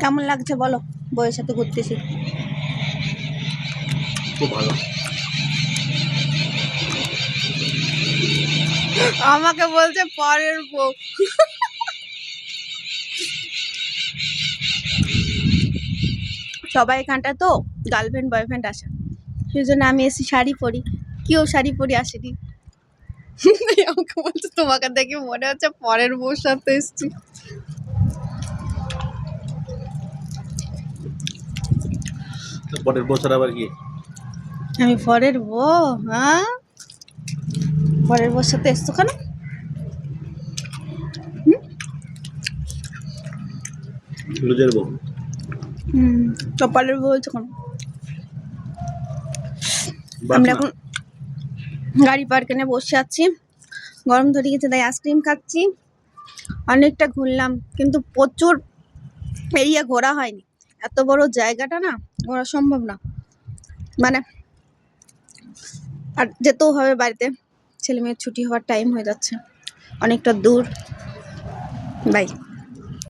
কেমন লাগছে বলো বউয়ের সাথে ঘুরতেছি? খুব ভালো। আমাকে বলছে পরের বউ। সবাই এখানটা তো গার্লফ্রেন্ড বয়ফ্রেন্ড আসে, সেই জন্য আমি এসে শাড়ি পরি, কেউ শাড়ি পরি আসেনি। আমাকে বলছে তোমাকে দেখে মনে হচ্ছে পরের বউর সাথে এসছি। পরের বছর আবার কি? আমি পরের বউ? হ্যাঁ, পরের বউর সাথে এসছো কেন? লুজের বউ। তো পরের বউ বলছো কেন? বাস আমরা না। এখন গাড়ি পার্কে নিয়ে বসে আছি, গরম ধরে গেছে তাই আইসক্রিম খাচ্ছি। অনেকটা ঘুরলাম কিন্তু প্রচুর এরিয়া ঘোরা হয়নি, এত বড় জায়গাটা না ঘোরা সম্ভব না, মানে আর যেতেও হবে বাড়িতে, ছেলে মেয়ের ছুটি হওয়ার টাইম হয়ে যাচ্ছে, অনেকটা দূর। বাই।